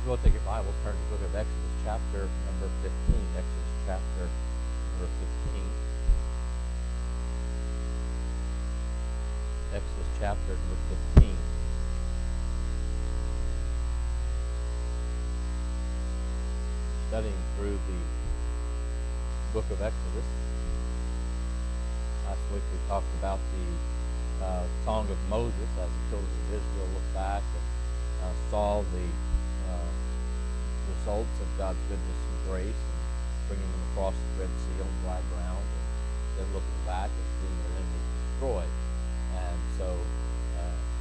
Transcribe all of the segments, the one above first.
If you will take your Bibles, turn to the book of Exodus, chapter number 15. Exodus, chapter number 15. Exodus, chapter number 15. Studying through the book of Exodus. Last week we talked about the Song of Moses as the children of Israel looked back and saw the results of God's goodness and grace and bringing them across the Red Sea on dry ground, and then looking back and seeing their enemies destroyed. And so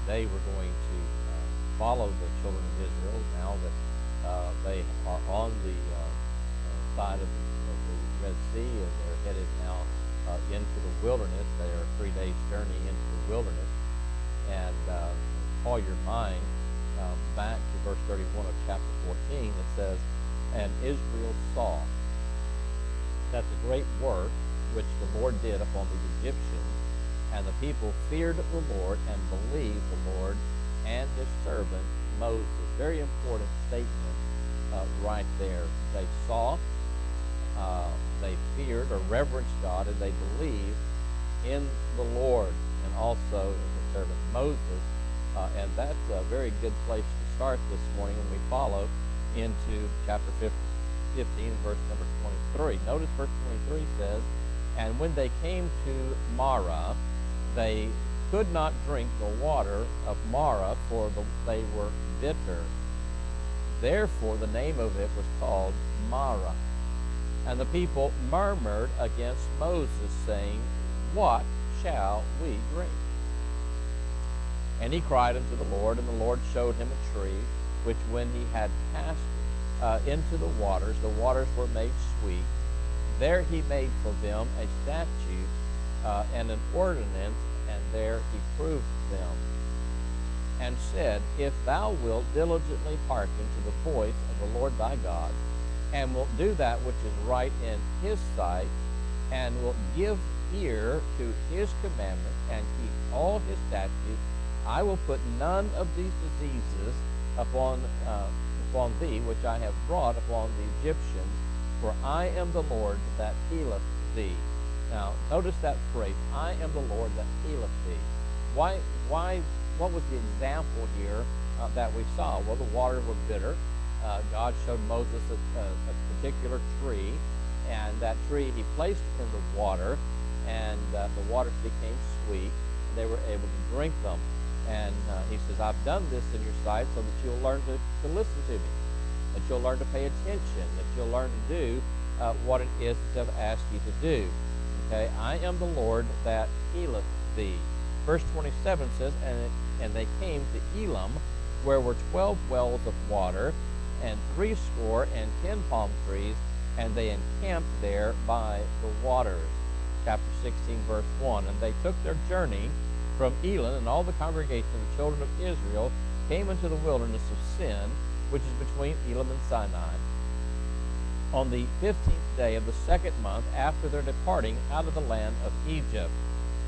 today we're going to follow the children of Israel now that they are on the side of the Red Sea, and they're headed now into the wilderness. They are 3 days journey into the wilderness. And call your mind back to verse 31 of chapter 14. It says, "And Israel saw that the great work which the Lord did upon the Egyptians, and the people feared the Lord and believed the Lord and his servant Moses." Very important statement right there. They saw, they feared or reverenced God, and they believed in the Lord and also in his servant Moses. And that's a very good place to start this morning when we follow into chapter 15, verse number 23. Notice verse 23 says, "And when they came to Marah, they could not drink the water of Marah, for they were bitter. Therefore the name of it was called Marah. And the people murmured against Moses, saying, What shall we drink? And he cried unto the Lord, and the Lord showed him a tree, which when he had cast into the waters were made sweet. There he made for them a statute and an ordinance, and there he proved them, and said, If thou wilt diligently hearken to the voice of the Lord thy God, and wilt do that which is right in his sight, and wilt give ear to his commandments, and keep all his statutes, I will put none of these diseases upon thee, which I have brought upon the Egyptians, for I am the Lord that healeth thee." Now, notice that phrase, "I am the Lord that healeth thee." Why? What was the example here that we saw? Well, the waters were bitter. God showed Moses a particular tree, and that tree he placed in the water, and the waters became sweet, and they were able to drink them. And he says, "I've done this in your sight so that you'll learn to listen to me, that you'll learn to pay attention, that you'll learn to do what it is that I've asked you to do." Okay, "I am the Lord that healeth thee." Verse 27 says, and they came to Elam, where were 12 wells of water, and 70 palm trees, and they encamped there by the waters. Chapter 16, verse 1, "And they took their journey from Elam, and all the congregation of the children of Israel came into the wilderness of Sin, which is between Elam and Sinai, on the 15th day of the second month after their departing out of the land of Egypt.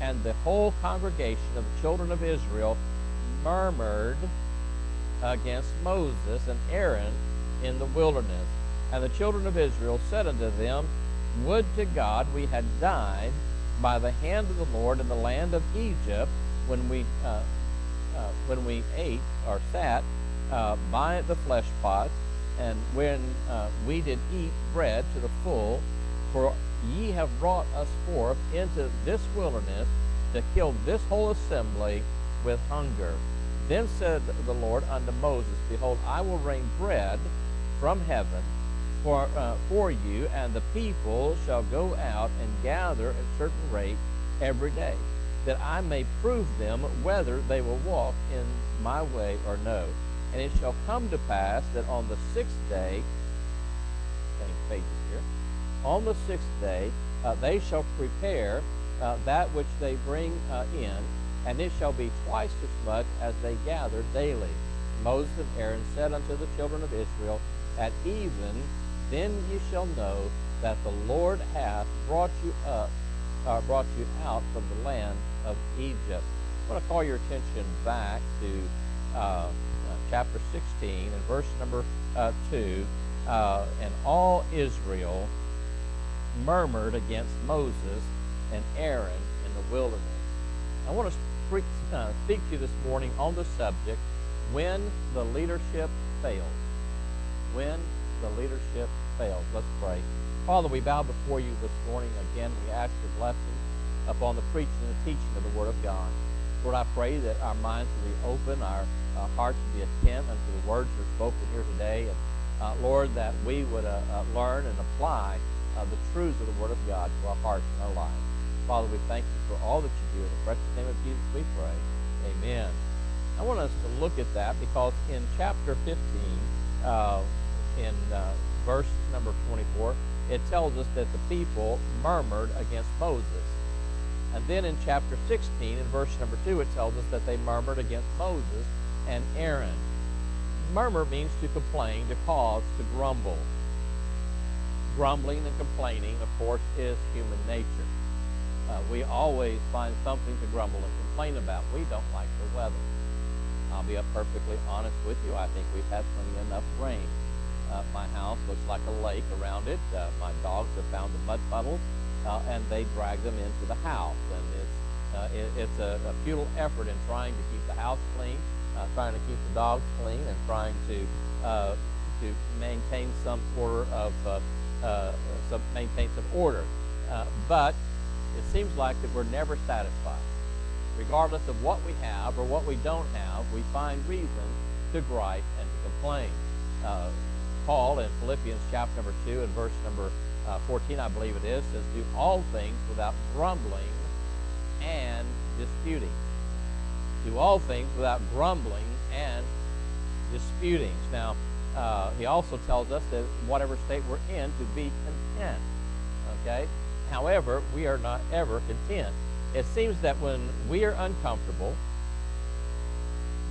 And the whole congregation of the children of Israel murmured against Moses and Aaron in the wilderness. And the children of Israel said unto them, Would to God we had died by the hand of the Lord in the land of Egypt, when we ate or sat by the flesh pots, and when we did eat bread to the full, for ye have brought us forth into this wilderness to kill this whole assembly with hunger. Then said the Lord unto Moses, Behold, I will rain bread from heaven for you, and the people shall go out and gather at a certain rate every day, that I may prove them whether they will walk in my way or no. And it shall come to pass that on the 6th day," same pages here, "on the 6th day they shall prepare that which they bring in, and it shall be twice as much as they gather daily. Moses and Aaron said unto the children of Israel, At even then ye shall know that the Lord hath brought you out from the land of Egypt." I want to call your attention back to chapter 16 and verse number 2, and all Israel murmured against Moses and Aaron in the wilderness. I want to speak to you this morning on the subject, when the leadership fails. When the leadership fails. Let's pray. Father, we bow before you this morning. Again, we ask your blessing upon the preaching and the teaching of the Word of God. Lord, I pray that our minds will be open, our hearts will be attentive unto the words that are spoken here today. And Lord, that we would learn and apply the truths of the Word of God to our hearts and our lives. Father, we thank you for all that you do. In the precious name of Jesus we pray. Amen. I want us to look at that because in chapter 15, in verse number 24, it tells us that the people murmured against Moses. And then in chapter 16, in verse number 2, it tells us that they murmured against Moses and Aaron. Murmur means to complain, to cause, to grumble. Grumbling and complaining, of course, is human nature. We always find something to grumble and complain about. We don't like the weather. I'll be perfectly honest with you. I think we've had plenty enough rain. My house looks like a lake around it. My dogs have found the mud puddles, and they drag them into the house. And it's a futile effort in trying to keep the house clean, trying to keep the dogs clean, and trying to maintain some order of maintain some order. But it seems like that we're never satisfied. Regardless of what we have or what we don't have, we find reason to gripe and to complain. Paul in Philippians chapter number 2 and verse number 14, I believe it is, says, do all things without grumbling and disputing. Do all things without grumbling and disputing. Now, he also tells us that whatever state we're in, to be content. Okay? However, we are not ever content. It seems that when we are uncomfortable,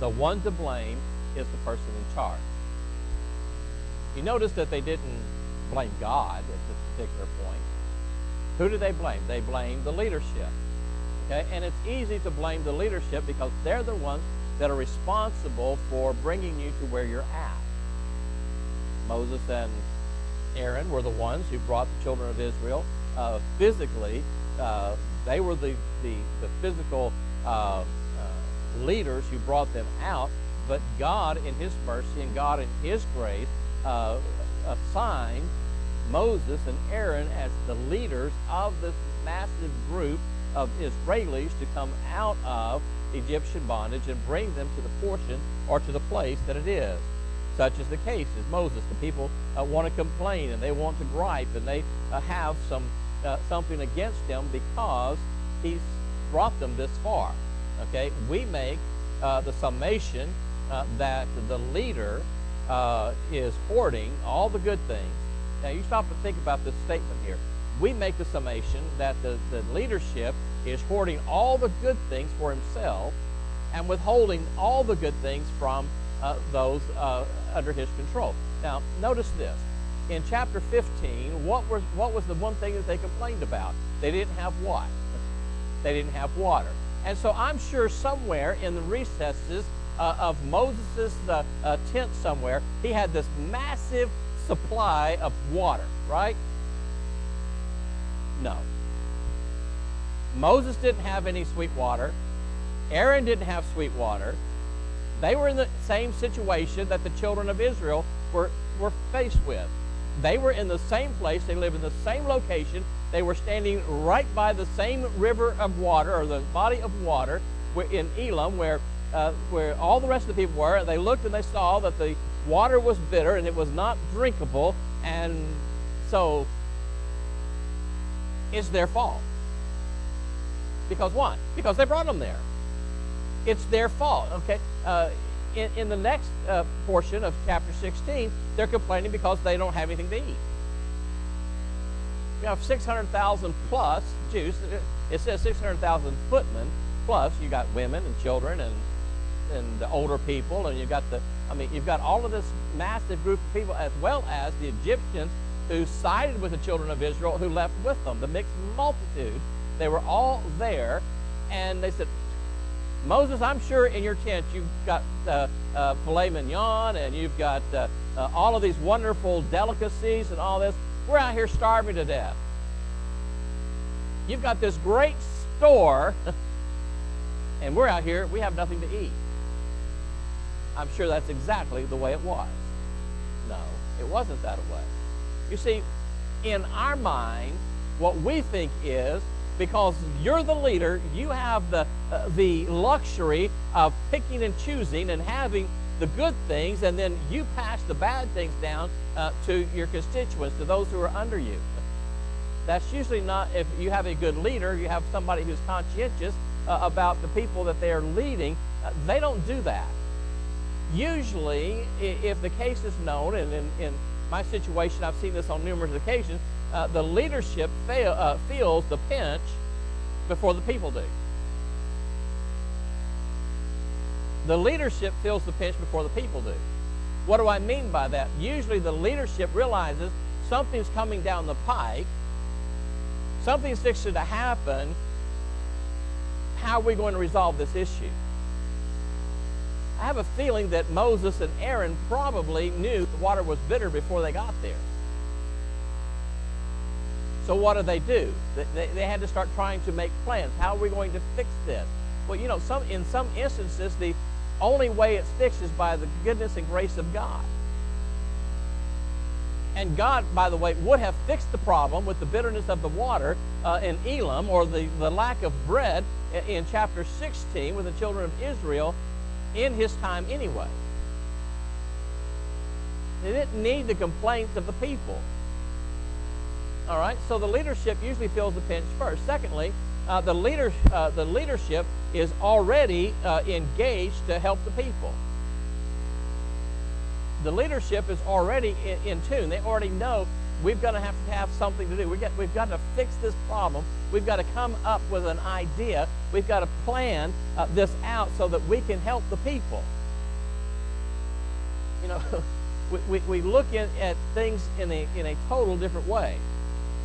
the one to blame is the person in charge. You notice that they didn't blame God at this particular point. Who do they blame? They blame the leadership. Okay? And it's easy to blame the leadership because they're the ones that are responsible for bringing you to where you're at. Moses and Aaron were the ones who brought the children of Israel physically. They were the physical leaders who brought them out, but God in his mercy and God in his grace assigned Moses and Aaron as the leaders of this massive group of Israelis to come out of Egyptian bondage and bring them to the portion or to the place that it is. Such is the case as Moses. The people want to complain and they want to gripe and they have something against him because he's brought them this far. Okay, we make the summation that the leader is hoarding all the good things. Now you stop and think about this statement here. We make the summation that the leadership is hoarding all the good things for himself and withholding all the good things from those under his control. Now notice this. In chapter 15, what was the one thing that they complained about? They didn't have what? They didn't have water. And so I'm sure somewhere in the recesses of Moses' tent somewhere, he had this massive supply of water, right? No. Moses didn't have any sweet water. Aaron didn't have sweet water. They were in the same situation that the children of Israel were faced with. They were in the same place. They lived in the same location. They were standing right by the same river of water, or the body of water in Elam, where all the rest of the people were. They looked and they saw that the water was bitter and it was not drinkable, and so it's their fault. Because what? Because they brought them there. It's their fault. Okay. In the next portion of chapter 16, they're complaining because they don't have anything to eat. We have 600,000 plus Jews. It says 600,000 footmen plus. You got women and children and the older people, and you've got all of this massive group of people, as well as the Egyptians who sided with the children of Israel, who left with them, the mixed multitude. They were all there, and they said, Moses, I'm sure in your tent you've got filet mignon, and you've got all of these wonderful delicacies and all this. We're out here starving to death. You've got this great store, and we're out here, we have nothing to eat. I'm sure that's exactly the way it was. No, it wasn't that way. You see, in our mind, what we think is, because you're the leader, you have the luxury of picking and choosing and having the good things, and then you pass the bad things down to your constituents, to those who are under you. That's usually not, if you have a good leader, you have somebody who's conscientious about the people that they are leading. They don't do that. Usually, if the case is known, and in my situation, I've seen this on numerous occasions, the leadership feels the pinch before the people do. The leadership feels the pinch before the people do. What do I mean by that? Usually the leadership realizes something's coming down the pike, something's fixing to happen. How are we going to resolve this issue? I have a feeling that Moses and Aaron probably knew the water was bitter before they got there. So what do? They had to start trying to make plans. How are we going to fix this? Well, you know, in some instances, the only way it's fixed is by the goodness and grace of God. And God, by the way, would have fixed the problem with the bitterness of the water in Elam, or the lack of bread in chapter 16 with the children of Israel in his time anyway. They didn't need the complaints of the people. All right, so the leadership usually feels the pinch first. Secondly, the leadership is already engaged to help the people. The leadership is already in tune. They already know we've got to have something to do. We've got to fix this problem. We've got to come up with an idea. We've got to plan this out so that we can help the people. You know, we look at things in a total different way.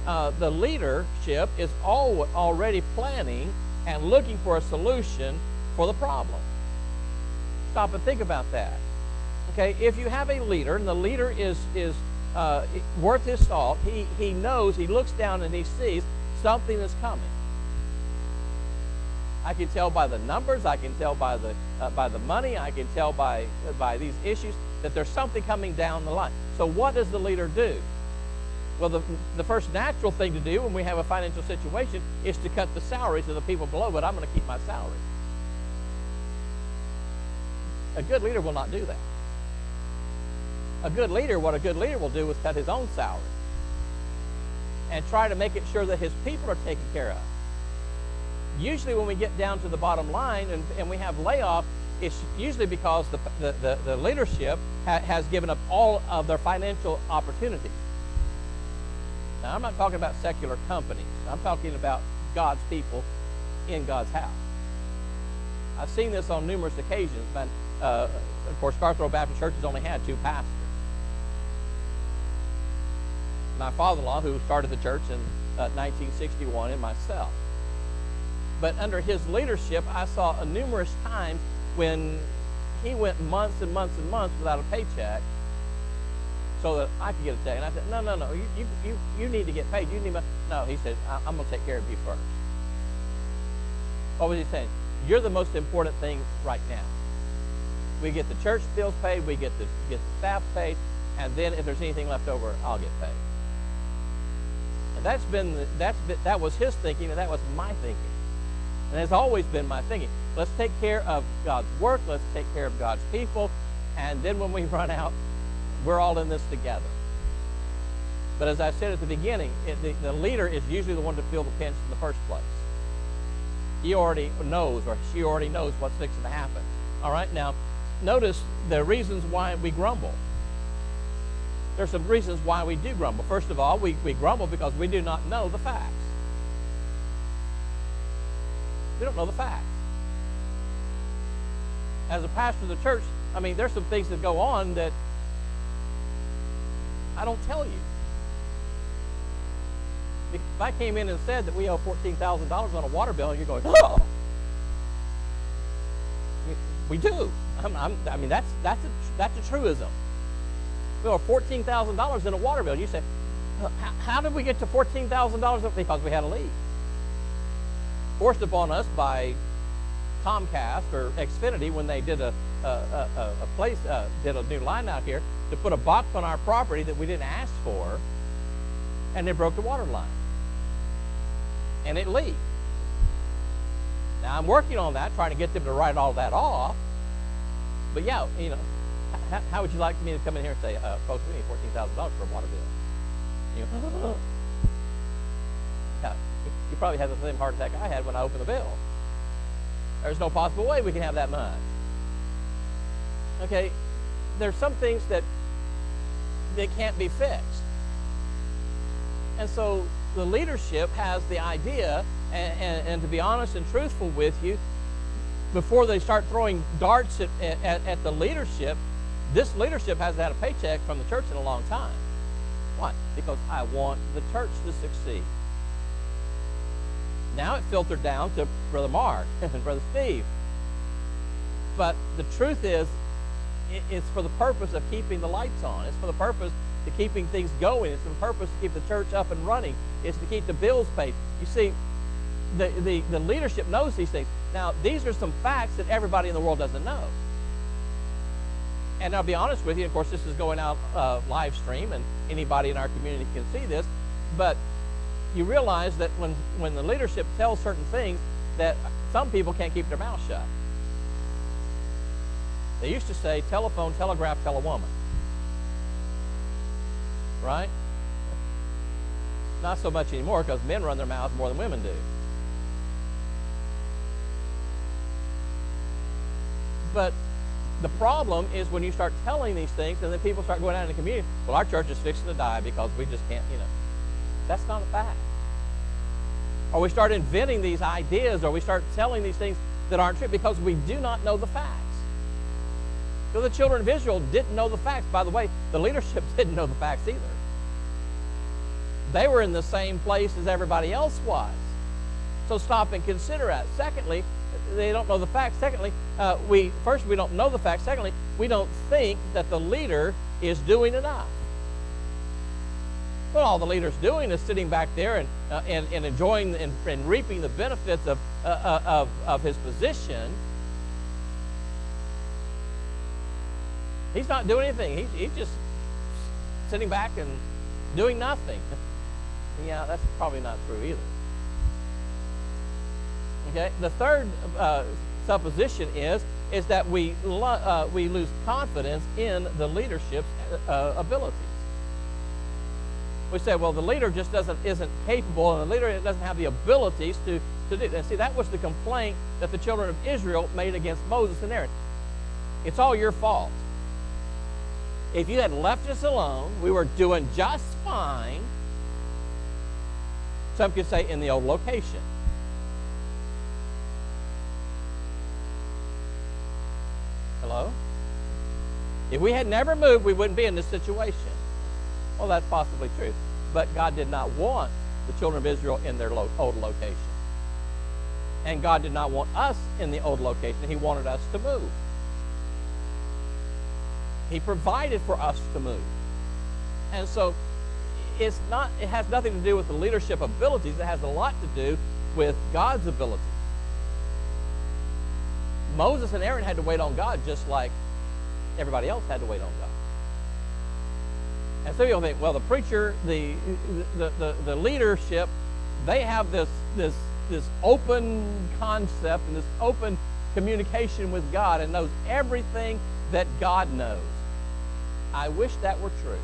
The leadership is already planning and looking for a solution for the problem. Stop and think about that. Okay, if you have a leader, and the leader is worth his salt, he knows, he looks down and he sees something is coming. I can tell by the numbers, I can tell by the money, I can tell by these issues that there's something coming down the line. So what does the leader do? Well, the first natural thing to do when we have a financial situation is to cut the salaries of the people below, but I'm going to keep my salary. A good leader will not do that. What a good leader will do is cut his own salary and try to make it sure that his people are taken care of. Usually when we get down to the bottom line and we have layoff, it's usually because the leadership has given up all of their financial opportunities. Now, I'm not talking about secular companies. I'm talking about God's people in God's house. I've seen this on numerous occasions. But, of course, Garth Baptist Church has only had 2 pastors. My father-in-law, who started the church in 1961, and myself. But under his leadership, I saw numerous times when he went months and months and months without a paycheck so that I could get a check. And I said, no, you need to get paid. You need my... No, he said, I'm going to take care of you first. What was he saying? You're the most important thing right now. We get the church bills paid, we get the staff paid, and then if there's anything left over, I'll get paid. And that was his thinking, and that was my thinking. And it's always been my thinking. Let's take care of God's work, let's take care of God's people, and then when we run out, we're all in this together. But as I said at the beginning, the leader is usually the one to feel the pinch in the first place. He already knows, or she already knows what's fixing to happen. All right, now, notice the reasons why we grumble. There's some reasons why we do grumble. First of all, we grumble because we do not know the facts. We don't know the facts. As a pastor of the church, I mean, there's some things that go on that I don't tell you. If I came in and said that we owe $14,000 on a water bill, and you're going, oh! We do. I mean, that's a truism. We owe $14,000 in a water bill. You say, how did we get to $14,000? Because we had a leak. Forced upon us by Comcast or Xfinity when they did did a new line out here to put a box on our property that we didn't ask for, and they broke the water line. And it leaked. Now I'm working on that, trying to get them to write all that off. But yeah, you know, how would you like me to come in here and say, folks, we need $14,000 for a water bill? You know, yeah, you probably had the same heart attack I had when I opened the bill. There's no possible way we can have that much. Okay, there's some things that can't be fixed. And so the leadership has the idea, and to be honest and truthful with you, before they start throwing darts at the leadership, this leadership hasn't had a paycheck from the church in a long time. Why? Because I want the church to succeed. Now it filtered down to Brother Mark and Brother Steve. But the truth is, it's for the purpose of keeping the lights on. It's for the purpose of keeping things going. It's for the purpose to keep the church up and running. It's to keep the bills paid. You see, the leadership knows these things. Now, these are some facts that everybody in the world doesn't know. And I'll be honest with you, of course, this is going out live stream, and anybody in our community can see this, but you realize that when the leadership tells certain things, that some people can't keep their mouth shut. They used to say, telephone, telegraph, tell a woman. Right? Not so much anymore, because men run their mouths more than women do. But the problem is when you start telling these things, and then people start going out in the community, well, our church is fixing to die because we just can't, you know. That's not a fact. Or we start inventing these ideas, or we start telling these things that aren't true because we do not know the facts. So the children of Israel didn't know the facts. By the way, the leadership didn't know the facts either. They were in the same place as everybody else was. So stop and consider that. Secondly, they don't know the facts. Secondly, we don't know the facts. Secondly, we don't think that the leader is doing enough. Well, all the leader's doing is sitting back there and enjoying and reaping the benefits of his position. He's not doing anything. He's just sitting back and doing nothing. Yeah, that's probably not true either. Okay. The third supposition is that we lose confidence in the leadership's abilities. We say, well, the leader just isn't capable, and the leader doesn't have the abilities to do. And see, that was the complaint that the children of Israel made against Moses and Aaron. It's all your fault. If you had left us alone, we were doing just fine. Some could say in the old location. Hello? If we had never moved, we wouldn't be in this situation. Well, that's possibly true. But God did not want the children of Israel in their old location. And God did not want us in the old location. He wanted us to move. He provided for us to move. And so it has nothing to do with the leadership abilities. It has a lot to do with God's abilities. Moses and Aaron had to wait on God just like everybody else had to wait on God. And some people think, well, the preacher, the leadership, they have this open concept and this open communication with God and knows everything that God knows. I wish that were true.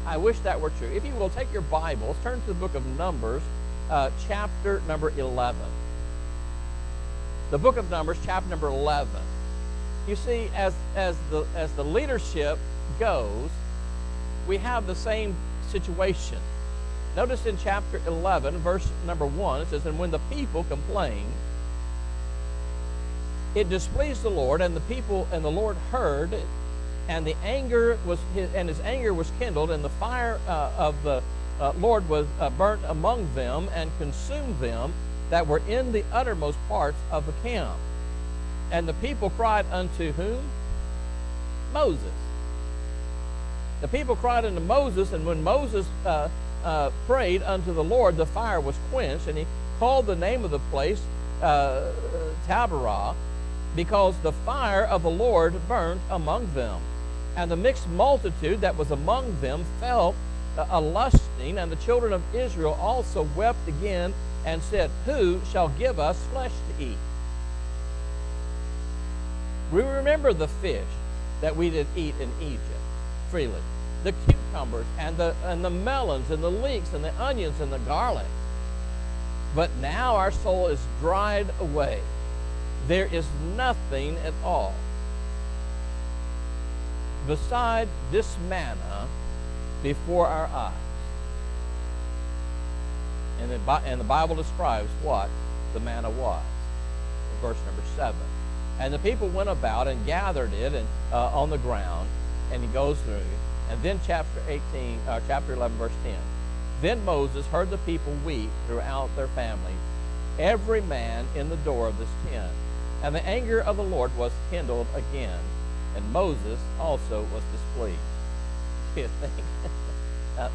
I wish that were true. If you will, take your Bibles, turn to the book of Numbers, chapter number 11. The book of Numbers, chapter number 11. You see, as the leadership goes, we have the same situation. Notice in chapter 11, verse number 1, it says, and when the people complained, it displeased the Lord, and the people and the Lord heard, and his anger was kindled, and the fire of the Lord was burnt among them and consumed them that were in the uttermost parts of the camp. And the people cried unto whom? Moses. The people cried unto Moses, and when Moses prayed unto the Lord, the fire was quenched, and he called the name of the place Taberah, because the fire of the Lord burnt among them. And the mixed multitude that was among them fell a lusting, and the children of Israel also wept again, and said, Who shall give us flesh to eat? We remember the fish that we did eat in Egypt freely, the cucumbers and the melons and the leeks and the onions and the garlic. But now our soul is dried away. There is nothing at all beside this manna before our eyes. And the Bible describes what the manna was in verse number 7. And the people went about and gathered it on the ground, and he goes through. And then chapter 11, verse 10. Then Moses heard the people weep throughout their families, every man in the door of this tent. And the anger of the Lord was kindled again, and Moses also was displeased. You think?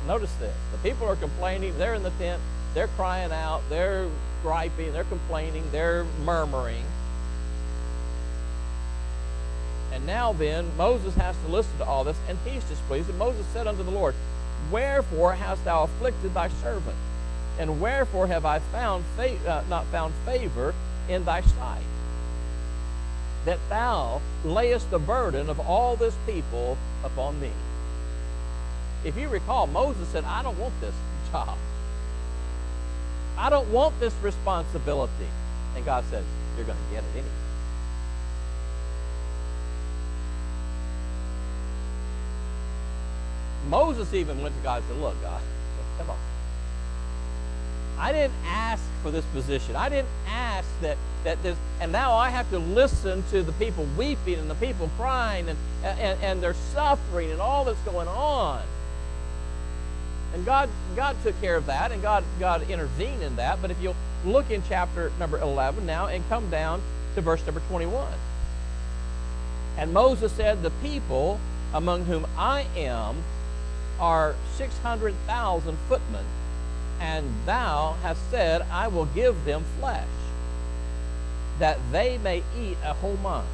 Notice this. The people are complaining. They're in the tent. They're crying out. They're griping. They're complaining. They're murmuring. And now then, Moses has to listen to all this, and he's displeased. And Moses said unto the Lord, Wherefore hast thou afflicted thy servant? And wherefore have I not found favor in thy sight, that thou layest the burden of all this people upon me? If you recall, Moses said, I don't want this job. I don't want this responsibility. And God said, you're going to get it anyway. Moses even went to God and said, look, God, come on. I didn't ask for this position. I didn't ask that this, and now I have to listen to the people weeping and the people crying and their suffering and all that's going on. And God took care of that, and God intervened in that. But if you'll look in chapter number 11 now and come down to verse number 21. And Moses said, the people among whom I am are 600,000 footmen, and thou hast said, I will give them flesh, that they may eat a whole month.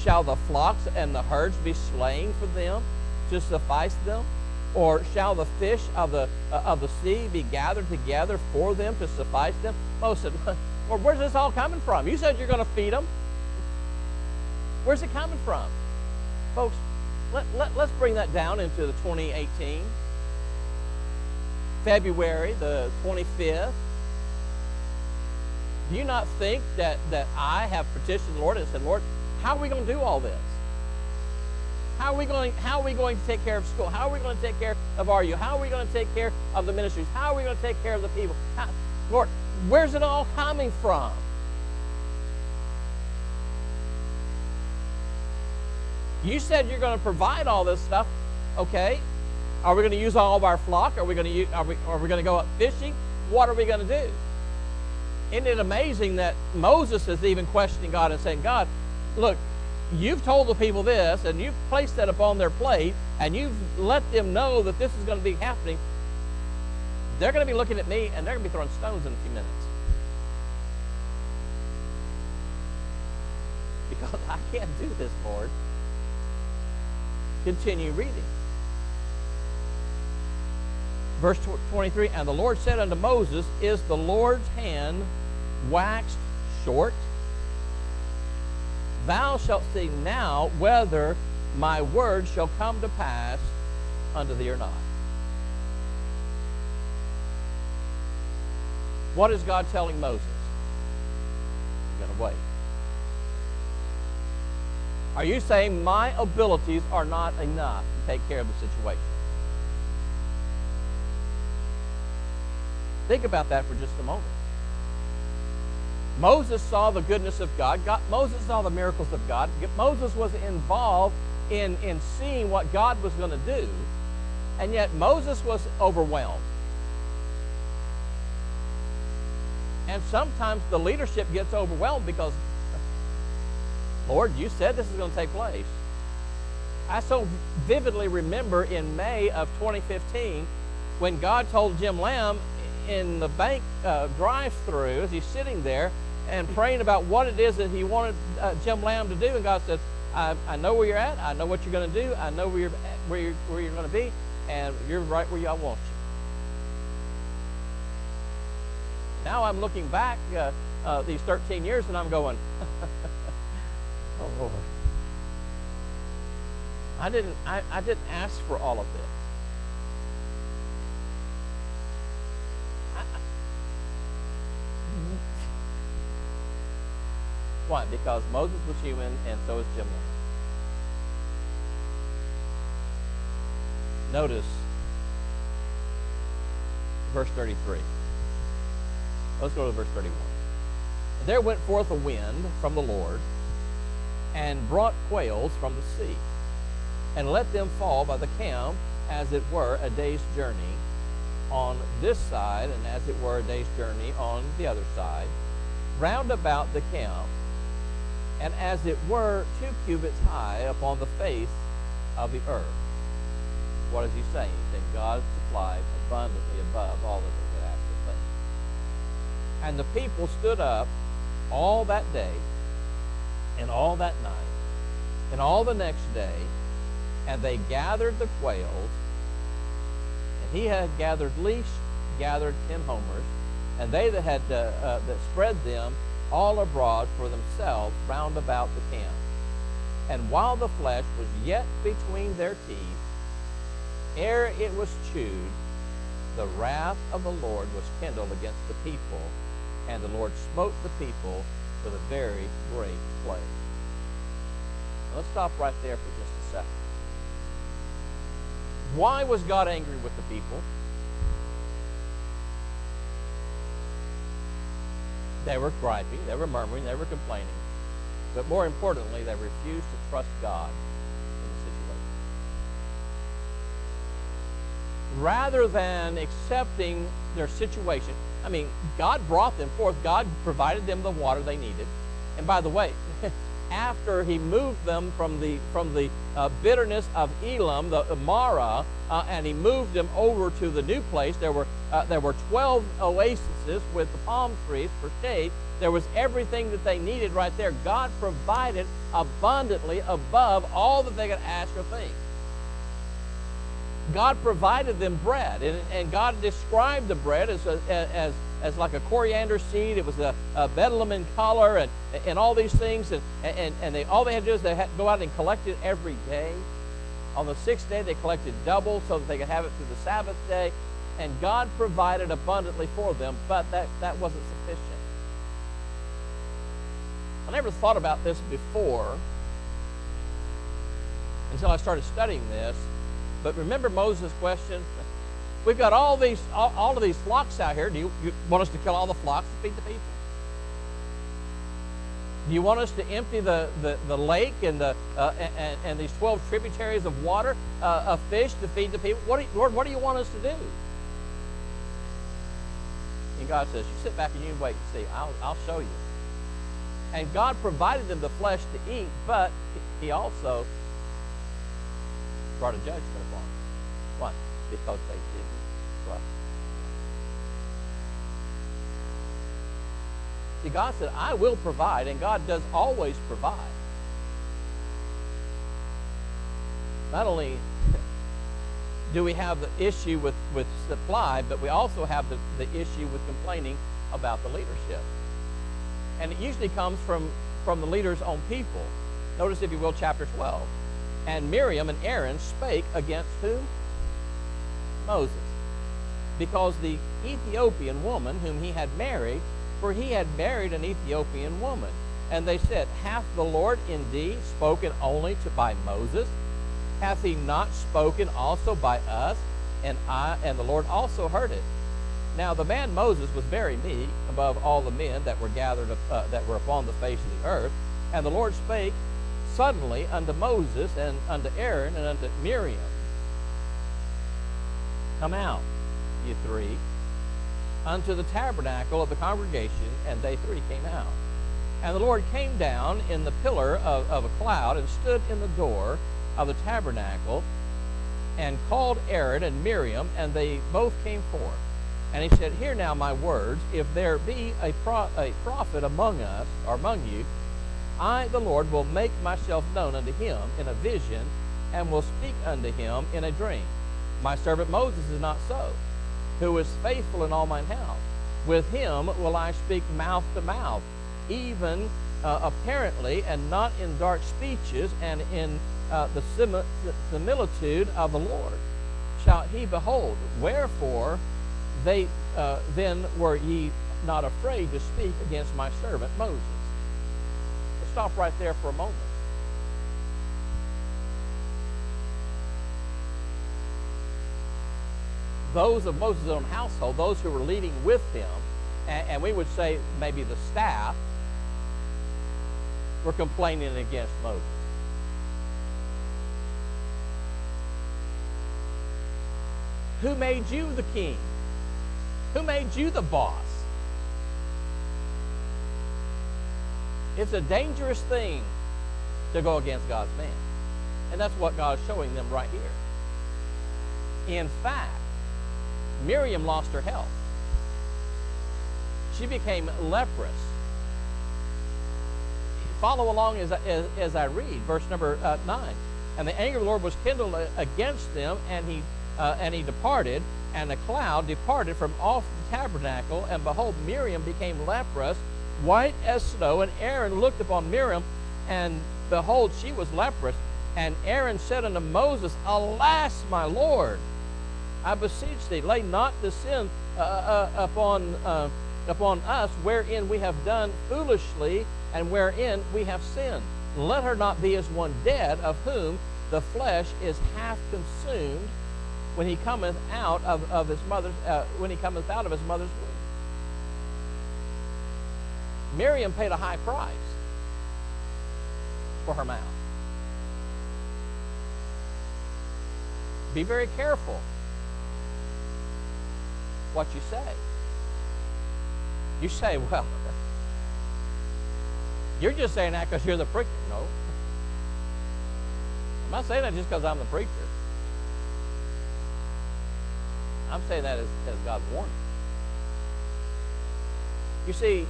Shall the flocks and the herds be slain for them to suffice them? Or shall the fish of the sea be gathered together for them to suffice them? Moses said, well, where's this all coming from? You said you're going to feed them. Where's it coming from? Folks, let's bring that down into the 2018, February the 25th. Do you not think that I have petitioned the Lord and said, Lord, how are we going to do all this? How are we going to take care of school? How are we going to take care of RU? How are we going to take care of the ministries? How are we going to take care of the people? Lord, where's it all coming from? You said you're going to provide all this stuff. Okay. Are we going to use all of our flock? Are we going to go up fishing? What are we going to do? Isn't it amazing that Moses is even questioning God and saying, God, look, you've told the people this, and you've placed that upon their plate, and you've let them know that this is going to be happening. They're going to be looking at me, and they're going to be throwing stones in a few minutes. Because I can't do this, Lord. Continue reading. Verse 23, and the Lord said unto Moses, Is the Lord's hand waxed short? Thou shalt see now whether my word shall come to pass unto thee or not. What is God telling Moses? You're going to wait. Are you saying my abilities are not enough to take care of the situation? Think about that for just a moment. Moses saw the goodness of God. Moses saw the miracles of God. Moses was involved in seeing what God was going to do, and yet Moses was overwhelmed. And sometimes the leadership gets overwhelmed because Lord, you said this is going to take place. I so vividly remember in May of 2015 when God told Jim Lamb in the bank drive-through as he's sitting there and praying about what it is that he wanted Jim Lamb to do, and God said, I know where you're at, I know what you're going to do, I know where you're going to be, and you're right where I want you. Now I'm looking back these 13 years and I'm going, oh Lord, I didn't ask for all of this. Why? Because Moses was human and so is Jim Lamb. Notice verse 33. Let's go to verse 31. There went forth a wind from the Lord and brought quails from the sea, and let them fall by the camp, as it were a day's journey on this side, and as it were a day's journey on the other side, round about the camp, and as it were 2 cubits high upon the face of the earth. What is he saying? He's saying God supplied abundantly above all that they could ask or think. And the people stood up all that day, and all that night, and all the next day, and they gathered the quails, and he had gathered 10 homers, and they that had that spread them all abroad for themselves round about the camp. And while the flesh was yet between their teeth, ere it was chewed, the wrath of the Lord was kindled against the people, and the Lord smote the people with a very great plague. Now, let's stop right there for just a second. Why was God angry with the people? They were griping, they were murmuring, they were complaining. But more importantly, they refused to trust God in the situation. Rather than accepting their situation, I mean, God brought them forth. God provided them the water they needed. And by the way, after he moved them from the bitterness of Elam, the Mara, and he moved them over to the new place, there were 12 oases with the palm trees for shade. There was everything that they needed right there. God provided abundantly above all that they could ask or think. God provided them bread, and God described the bread as like a coriander seed. It was a bedlam in color, and all these things, and all they had to do is they had to go out and collect it every day. On the 6th day, they collected double so that they could have it through the Sabbath day, and God provided abundantly for them, but that wasn't sufficient. I never thought about this before until I started studying this. But remember Moses' question? We've got all of these flocks out here. Do you want us to kill all the flocks to feed the people? Do you want us to empty the lake and these 12 tributaries of water of fish to feed the people? Lord, what do you want us to do? And God says, you sit back and you wait and see. I'll show you. And God provided them the flesh to eat, but he also brought a judgment upon them. Why? Because they didn't trust. See, God said, I will provide, and God does always provide. Not only do we have the issue with supply, but we also have the issue with complaining about the leadership. And it usually comes from the leaders' own people. Notice, if you will, chapter 12. And Miriam and Aaron spake against who? Moses. Because the Ethiopian woman whom he had married, for he had married an Ethiopian woman. And they said, hath the Lord indeed spoken only by Moses? Hath he not spoken also by us? And the Lord also heard it. Now the man Moses was very meek above all the men that were gathered that were upon the face of the earth. And the Lord spake suddenly unto Moses and unto Aaron and unto Miriam, come out, ye three, unto the tabernacle of the congregation, and they three came out. And the Lord came down in the pillar of a cloud and stood in the door of the tabernacle and called Aaron and Miriam, and they both came forth. And he said, Hear now my words. If there be a prophet among us, or among you, I, the Lord, will make myself known unto him in a vision, and will speak unto him in a dream. My servant Moses is not so, who is faithful in all mine house. With him will I speak mouth to mouth, even apparently, and not in dark speeches, and in the similitude of the Lord shall he behold. Wherefore they then were ye not afraid to speak against my servant Moses. Let's stop right there for a moment. Those of Moses' own household, those who were leading with him, and we would say maybe the staff, were complaining against Moses. Who made you the king? Who made you the boss? It's a dangerous thing to go against God's man. And that's what God is showing them right here. In fact, Miriam lost her health. She became leprous. Follow along as I read, verse number 9. And the anger of the Lord was kindled against them, and he departed, and a cloud departed from off the tabernacle, and behold, Miriam became leprous, white as snow. And Aaron looked upon Miriam, and behold, she was leprous. And Aaron said unto Moses, Alas, my Lord, I beseech thee, lay not the sin upon us, wherein we have done foolishly, and wherein we have sinned. Let her not be as one dead, of whom the flesh is half consumed, when he cometh out of his mother's womb. Miriam paid a high price for her mouth. Be very careful what you say. You say, well, you're just saying that because you're the preacher. No. I'm not saying that just because I'm the preacher. I'm saying that as God's warning. You see,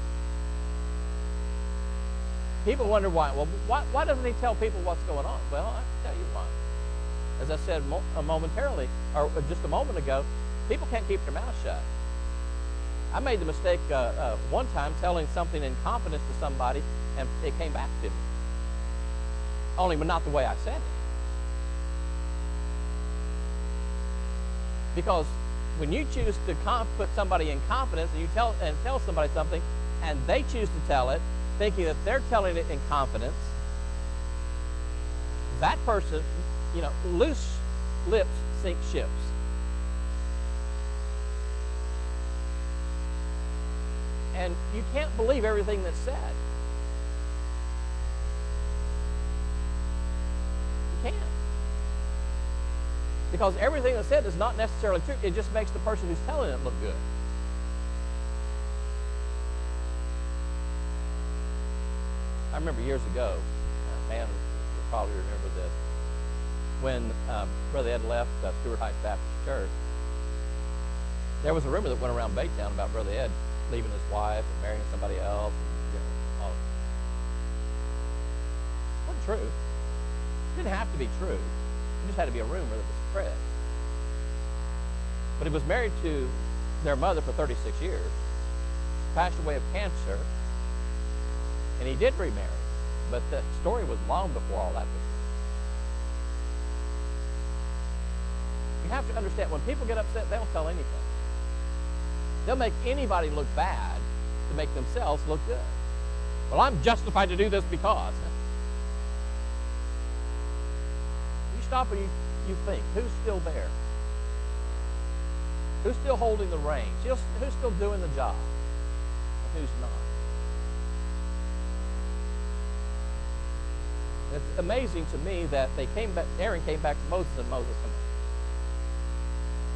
people wonder why. Well, why doesn't he tell people what's going on? Well, I can tell you why. As I said momentarily, or just a moment ago, people can't keep their mouth shut. I made the mistake one time telling something in confidence to somebody, and it came back to me. Only, but not the way I said it. Because when you choose to put somebody in confidence, and you tell somebody something, and they choose to tell it, thinking that they're telling it in confidence, that person, loose lips sink ships. And you can't believe everything that's said. You can't. Because everything that's said is not necessarily true. It just makes the person who's telling it look good. I remember years ago, man, you'll probably remember this, when Brother Ed left Stewart Heights Baptist Church, there was a rumor that went around Baytown about Brother Ed leaving his wife and marrying somebody else. And, all. It wasn't true. It didn't have to be true. It just had to be a rumor that was spread. But he was married to their mother for 36 years, passed away of cancer, and he did remarry. But the story was long before all that was. You have to understand, when people get upset, they'll tell anything. They'll make anybody look bad to make themselves look good. Well, I'm justified to do this because. You stop and you think, who's still there? Who's still holding the reins? Who's still doing the job? And who's not? It's amazing to me that Aaron came back to Moses, and Moses, come on.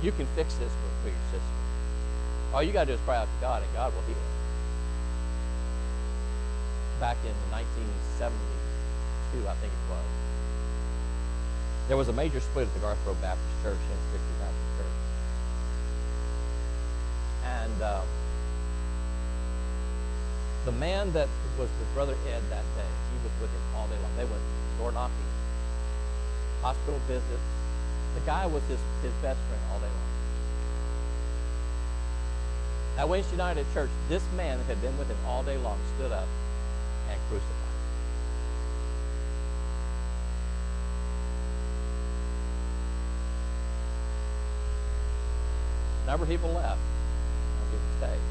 You can fix this for your sister. All you got to do is cry out to God, and God will heal back in 1972, I think it was. There was a major split at the Garth Baptist Church, Hens Victory Baptist Church. And the man that was with Brother Ed that day, he was with him all day long. They went door knocking, hospital visits. The guy was his best friend all day long. At Wednesday United Church, this man that had been with him all day long stood up and crucified him. A number of people left. A number of people stayed.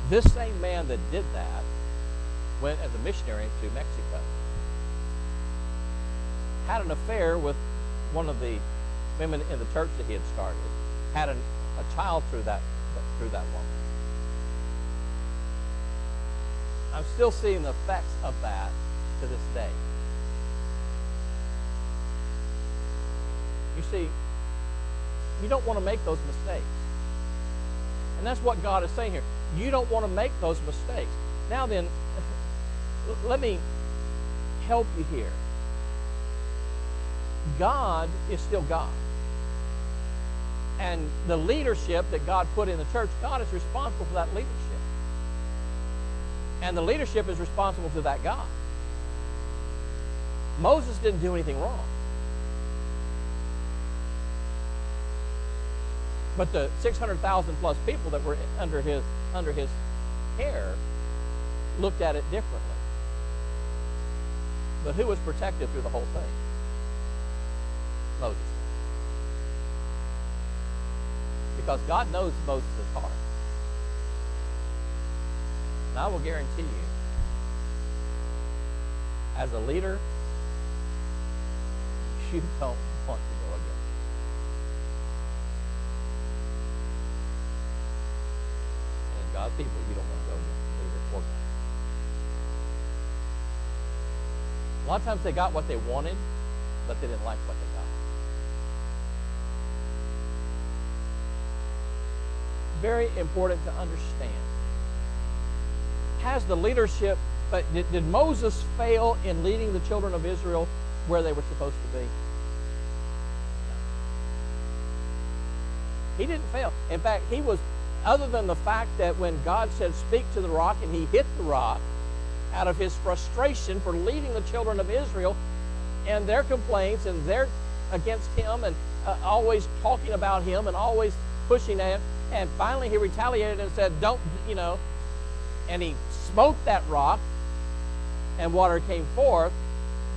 This same man that did that went as a missionary to Mexico. Had an affair with one of the women in the church that he had started. Had a child through that woman. I'm still seeing the effects of that to this day. You see, you don't want to make those mistakes. And that's what God is saying here. You don't want to make those mistakes. Now then, let me help you here. God is still God. And the leadership that God put in the church, God is responsible for that leadership. And the leadership is responsible to that God. Moses didn't do anything wrong. But the 600,000 plus people that were under his care looked at it differently. But who was protected through the whole thing? Moses. Because God knows Moses' heart. And I will guarantee you, as a leader, you don't want to go against it. And as God's people, you don't want to go against the leader or God. A lot of times they got what they wanted, but they didn't like what they got. Very important to understand. Has the leadership, did Moses fail in leading the children of Israel where they were supposed to be? No. He didn't fail. In fact, he was, other than the fact that when God said, speak to the rock, and he hit the rock out of his frustration for leading the children of Israel and their complaints and their against him and always talking about him and always pushing at him. And finally he retaliated and said, don't, and he smote that rock and water came forth,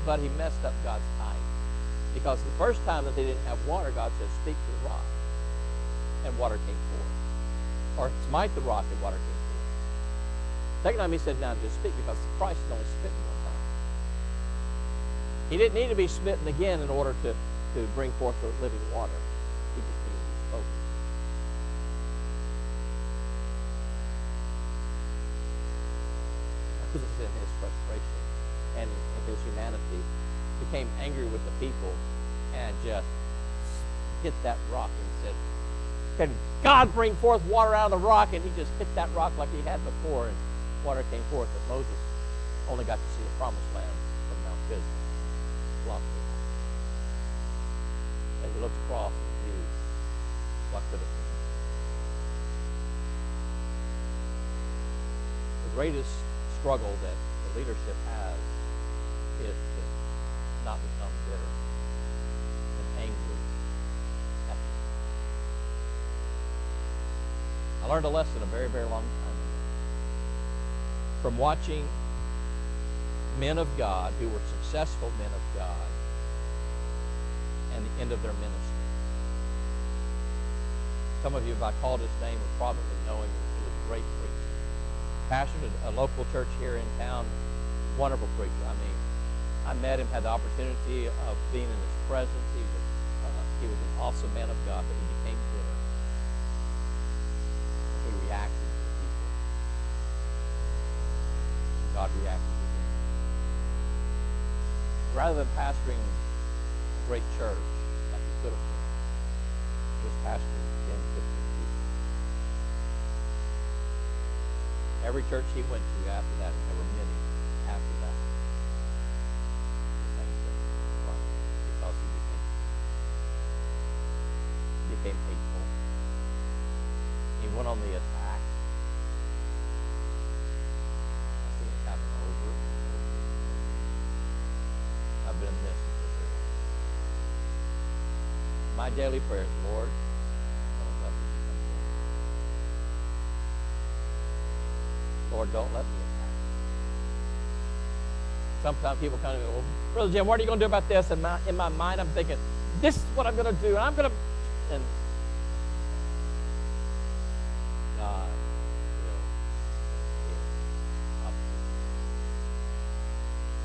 but he messed up God's timing. Because the first time that they didn't have water, God said, speak to the rock, and water came forth. Or smite the rock and water came forth. Second time he said, now just speak, because Christ is only spitting one time. He didn't need to be smitten again in order to bring forth the living water. He just needed to be spoken. Moses, in his frustration and in his humanity, became angry with the people and just hit that rock and said, can God bring forth water out of the rock? And he just hit that rock like he had before, and water came forth. But Moses only got to see the promised land from Mount Pisgah. As he looked across and viewed what could have been. The greatest struggle that the leadership has is to not become bitter and angry at them. I learned a lesson a very, very long time ago from watching men of God who were successful men of God and the end of their ministry. Some of you, if I called his name, would probably know him. He was a great preacher. Pastored a local church here in town. Wonderful preacher. I mean, I met him, had the opportunity of being in his presence. He was an awesome man of God, but he became bitter. He reacted to people. God reacted to him. Rather than pastoring a great church like he could have been, he was pastoring 10, 15 people. Every church he went to after that, and there were many after that, the same thing. Why? Because he became hateful. He went on the attack. I've seen it happen over and over. I've been in this for very long. My daily prayers, Lord, don't let me become one. Lord, don't let me attack. Sometimes people kind of go, well, Brother Jim, what are you going to do about this? And in my mind, I'm thinking, this is what I'm going to do, and I'm going to, and God will take up.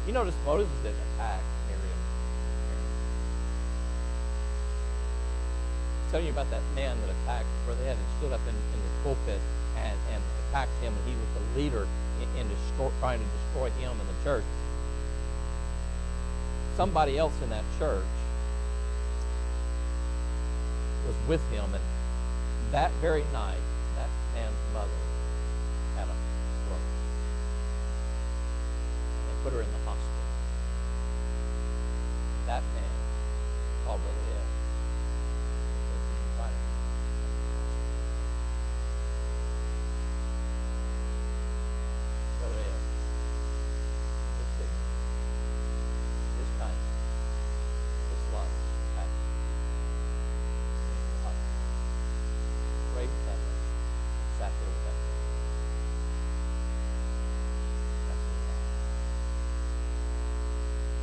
You notice Moses didn't attack Miriam. I'm telling you about that man that attacked Brother Ed and stood up in the pulpit and attacked him, and he was the leader in trying to destroy him and the church. Somebody else in that church was with him, and that very night, that man's mother had a stroke. They put her in the hospital. That man called Brother Ed. Brother Ed, his dignity, his kindness, his love, prayed with that man, sat there with that man. That's his love.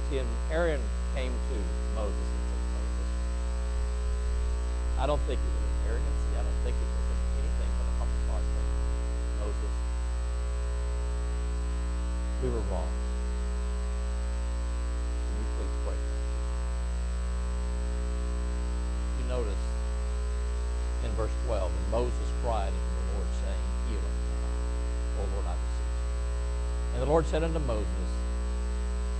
See, and Aaron came to Moses and said, Moses, I don't think it was an arrogancy. I don't think it was anything but a humble heart. Moses, we were wrong. Can you please pray for us? You notice in verse 12, and Moses cried unto the Lord, saying, Heal us now, O Lord, I beseech thee. And the Lord said unto Moses,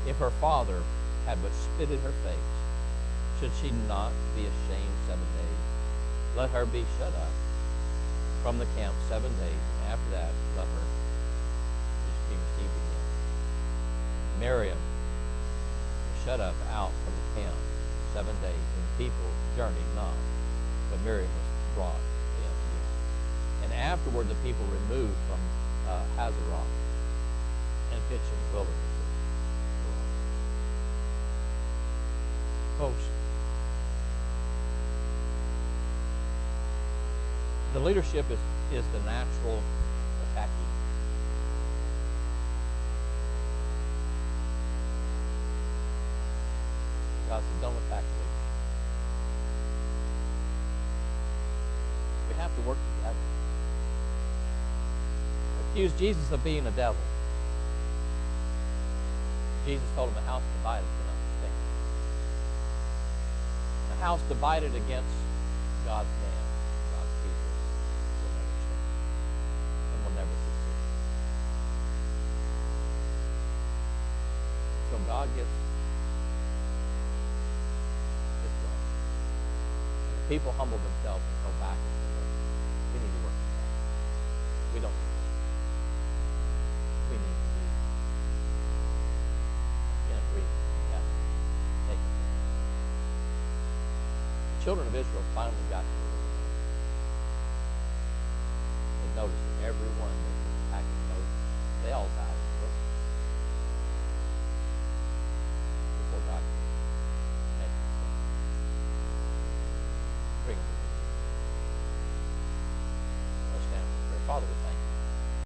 If her father had but spit in her face, should she not be ashamed 7 days? Let her be shut up from the camp 7 days, and after that let her be received again. Miriam was shut up out from the camp 7 days, and the people journeyed not, but Miriam was brought in again. And afterward the people removed from Hazeroth and pitched in the wilderness. Folks, the leadership is the natural attackee. God said, don't attack the leadership. We have to work together. Accused Jesus of being a devil. Jesus told him, a house divided cannot stand. A house divided against God's man, God's people, will never stand and will never succeed. So God gets his way. And the people humble themselves and go back and say, we need to work together. We don't need to. We need to be in agreement together. Take it. The children of Israel finally got to the river. They noticed that everyone that was attacking Moses, they all died in the river. Before God could make it so. Bring them. Let's stand for prayer. Father, we thank you.